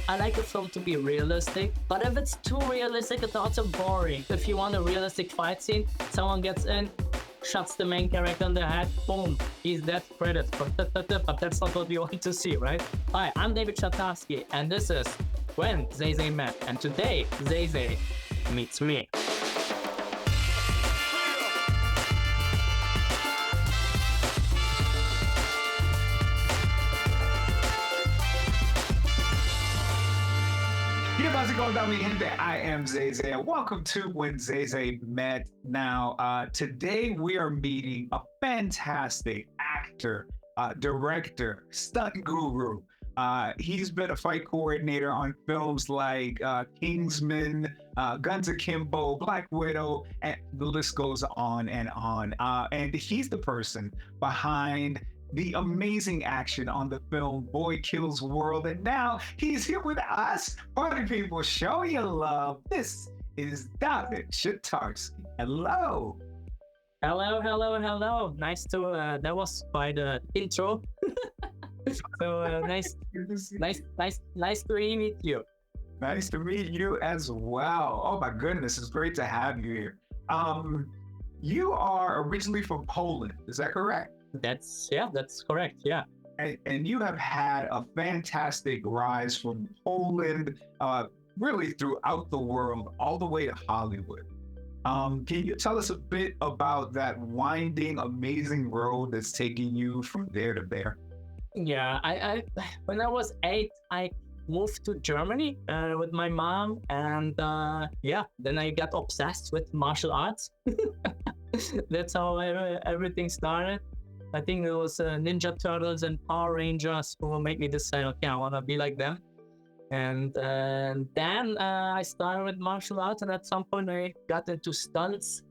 I like a film to be realistic, but if it's too realistic, it's also boring. If you want a realistic fight scene, someone gets in, shots the main character in the head, boom, he's dead, credits. But that's not what we want to see, right? Hi, I'm Dawid Szatarski, and this is When Zay Zay Met, and today Zay Zay meets me. Mi gente, I am Zay Zay, and welcome to When Zay Zay Met. Now, today we are meeting a fantastic actor, director, stunt guru. He's been a fight coordinator on films like Kingsman, Guns Akimbo, Black Widow, and the list goes on and on. And he's the person behind the amazing action on the film Boy Kills World. And now he's here with us. Party people, show your love. This is Dawid Szatarski. Hello. Hello. Nice to, that was quite an intro. So nice to meet you. Nice to meet you as well. Oh my goodness, it's great to have you here. You are originally from Poland, is that correct? That's correct. Yeah. And you have had a fantastic rise from Poland, really throughout the world, all the way to Hollywood. Can you tell us a bit about that winding, amazing road that's taking you from there to there? Yeah, I when I was 8, I moved to Germany with my mom, and then I got obsessed with martial arts. That's how everything started. I think it was Ninja Turtles and Power Rangers who made me decide, okay, I want to be like them. And then I started with martial arts, and at some point I got into stunts.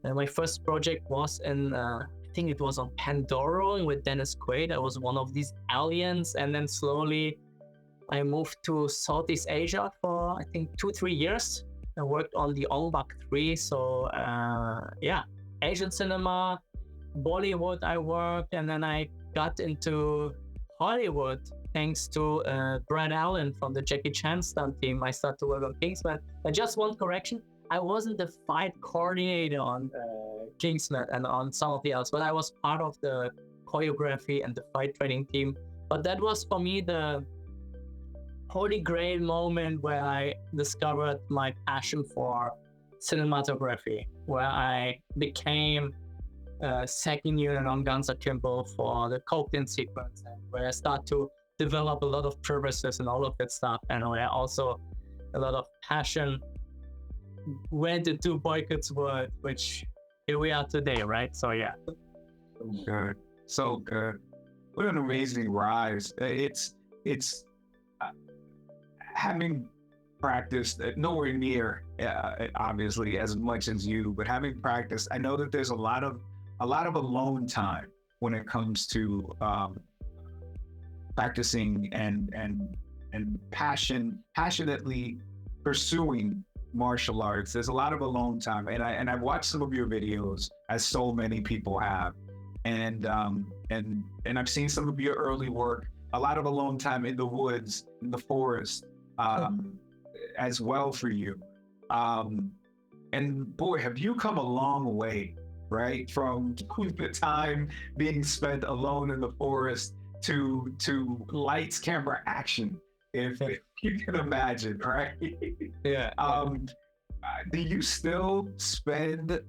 And my first project was in, I think it was on Pandora with Dennis Quaid. I was one of these aliens, and then slowly I moved to Southeast Asia for, I think, 2-3 years. I worked on the Embark 3, so Asian cinema, Bollywood I worked, and then I got into Hollywood thanks to Brad Allen from the Jackie Chan stunt team. I started to work on Kingsman. And just one correction, I wasn't the fight coordinator on Kingsman and on some of the others, but I was part of the choreography and the fight training team. But that was for me the holy grail moment where I discovered my passion for cinematography, where I became second unit on Guns Akimbo for the cocktail sequence, and where I start to develop a lot of purposes and all of that stuff, and where also a lot of passion went into Boy Kills World, which here we are today, right? So yeah. So good. What an amazing rise. It's having practiced nowhere near obviously as much as you, but having practiced, I know that there's a lot of alone time when it comes to practicing and passionately pursuing martial arts. There's a lot of alone time, and I've watched some of your videos, as so many people have, and I've seen some of your early work. A lot of alone time in the woods, in the forest, as well for you. And boy, have you come a long way, right? From the time being spent alone in the forest to lights, camera, action, if you can imagine, right? Yeah. Do you still spend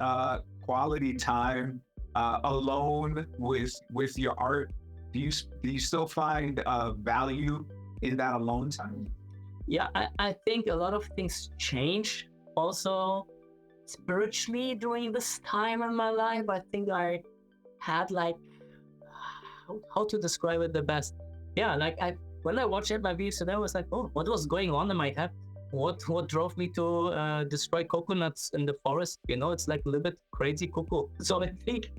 quality time alone with your art? Do you still find value in that alone time? Yeah, I think a lot of things change also spiritually during this time in my life. I think I had like, how to describe it the best? Yeah, like when I watched my videos today, I was like, oh, what was going on in my head? What drove me to destroy coconuts in the forest? You know, it's like a little bit crazy cuckoo. So I think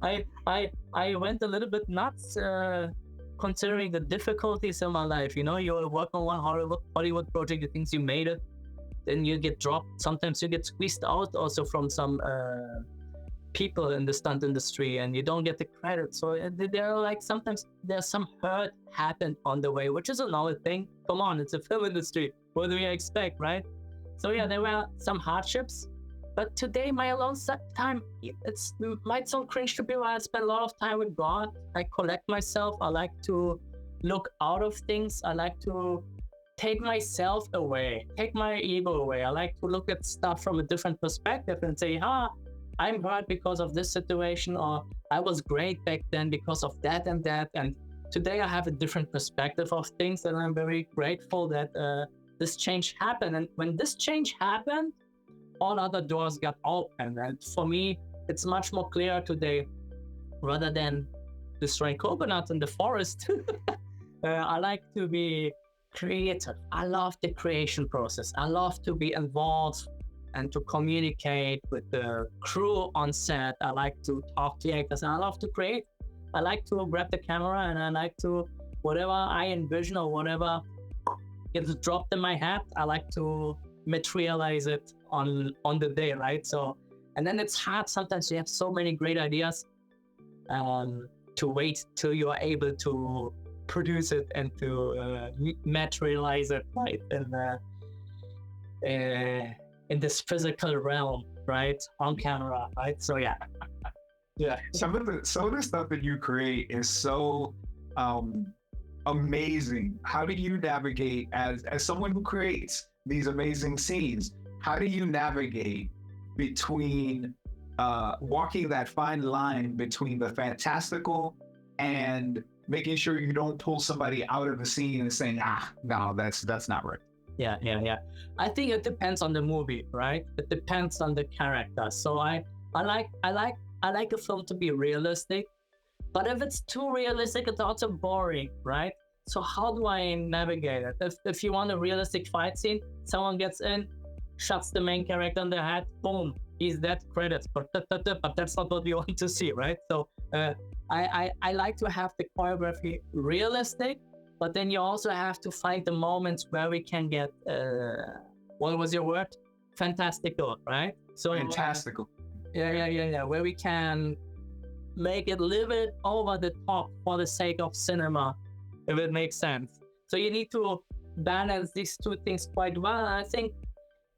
I went a little bit nuts considering the difficulties in my life. You know, you work on one Hollywood project, you think you made it, then you get dropped. Sometimes you get squeezed out also from some people in the stunt industry and you don't get the credit. So there are like sometimes there's some hurt happened on the way, which is another thing. Come on, it's a film industry. What do we expect, right? So yeah, there were some hardships. But today, my alone time, it might sound cringe to people. I spend a lot of time with God. I collect myself. I like to look out of things. I like to take myself away, take my ego away. I like to look at stuff from a different perspective and say, I'm hurt because of this situation, or I was great back then because of that and that. And today I have a different perspective of things, and I'm very grateful that this change happened. And when this change happened, all other doors got open. And for me, it's much more clear today, rather than destroying coconuts in the forest. I like to be creative. I love the creation process. I love to be involved and to communicate with the crew on set. I like to talk to actors, and I love to create. I like to grab the camera, and I like to, whatever I envision or whatever gets dropped in my head, I like to materialize it on the day, right? So, and then it's hard sometimes. You have so many great ideas, to wait till you are able to produce it and to materialize it, right? In this physical realm, right, on camera, right? So yeah. Some of the stuff that you create is so amazing. How do you navigate as someone who creates these amazing scenes? How do you navigate between walking that fine line between the fantastical and making sure you don't pull somebody out of the scene and saying, no, that's not right? Yeah. I think it depends on the movie, right? It depends on the character. So I like a film to be realistic, but if it's too realistic, it's also boring, right? So how do I navigate it? If you want a realistic fight scene, someone gets in, shots the main character in the head, boom, he's dead, credits. But that's not what we want to see, right? So I like to have the choreography realistic, but then you also have to find the moments where we can get what was your word? Fantastical, right? So fantastical. Yeah. Where we can make it a little bit over the top for the sake of cinema, if it makes sense. So you need to balance these two things quite well. And I think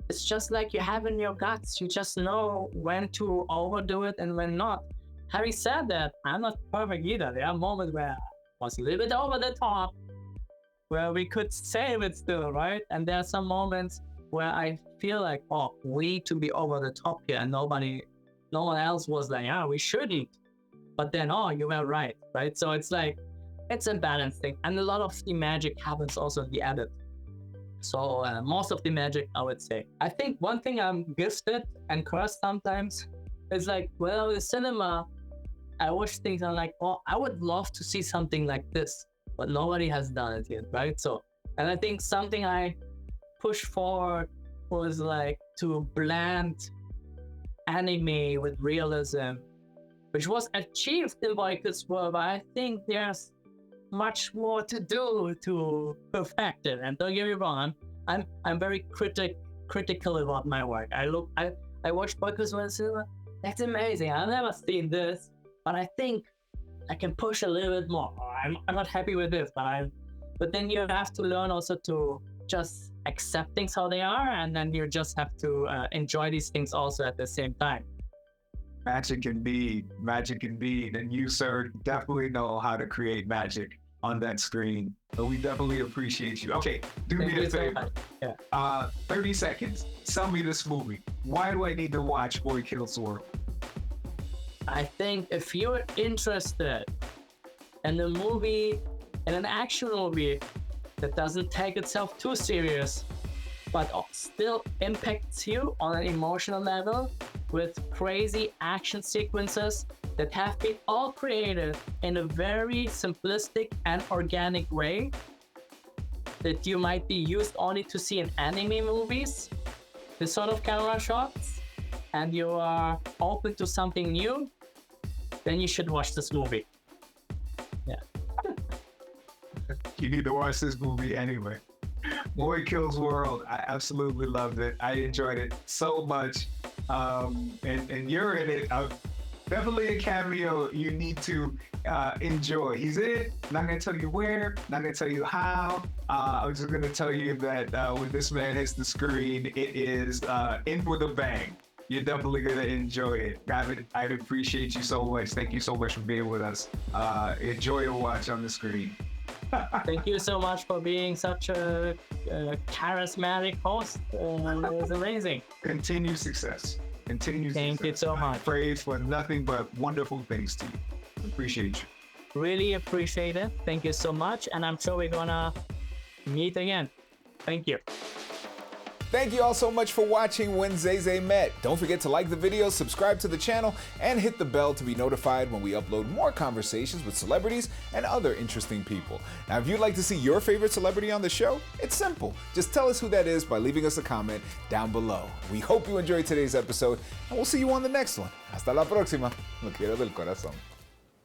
it's just like you have in your guts. You just know when to overdo it and when not. Having said that, I'm not perfect either. There are moments where I was a little bit over the top, where we could save it still, right? And there are some moments where I feel like, we need to be over the top here, and no one else was like, we shouldn't. But then, you were right? So it's like, it's a balance thing. And a lot of the magic happens also in the edit. So most of the magic, I would say. I think one thing I'm gifted and cursed sometimes is like, well, with cinema, I watch things and I'm like, I would love to see something like this, but nobody has done it yet, right? So, and I think something I pushed forward was like to blend anime with realism, which was achieved in Voice's world, but I think there's much more to do to perfect it. And don't get me wrong, I'm very critical about my work. I watched Voice's world cinema. That's amazing. I've never seen this, but I think I can push a little bit more. I'm not happy with this, but then you have to learn also to just accept things how they are, and then you just have to enjoy these things also at the same time. Magic indeed, and you, sir, definitely know how to create magic on that screen. So we definitely appreciate you. Okay, do me a favor. 30 seconds. Sell me this movie. Why do I need to watch Boy Kills World? I think if you're interested in a movie, in an action movie that doesn't take itself too serious, but still impacts you on an emotional level with crazy action sequences that have been all created in a very simplistic and organic way that you might be used only to see in anime movies, this sort of camera shots, and you are open to something new, then you should watch this movie. Yeah. You need to watch this movie anyway. Boy Kills World. I absolutely loved it. I enjoyed it so much. And you're in it Definitely a cameo you need to enjoy. He's in. Not gonna tell you where. Not gonna tell you how. I'm just gonna tell you that when this man hits the screen, it is in with a bang. You're definitely gonna enjoy it. I'd appreciate you so much. Thank you so much for being with us. Enjoy your watch on the screen. Thank you so much for being such a charismatic host. It was amazing. Continue success. Continue Thank success. you so much. I pray for nothing but wonderful things to you. Appreciate you. Really appreciate it. Thank you so much. And I'm sure we're gonna meet again. Thank you. Thank you all so much for watching When Zay Zay Met. Don't forget to like the video, subscribe to the channel, and hit the bell to be notified when we upload more conversations with celebrities and other interesting people. Now, if you'd like to see your favorite celebrity on the show, it's simple. Just tell us who that is by leaving us a comment down below. We hope you enjoyed today's episode, and we'll see you on the next one. Hasta la próxima. Lo quiero del corazón.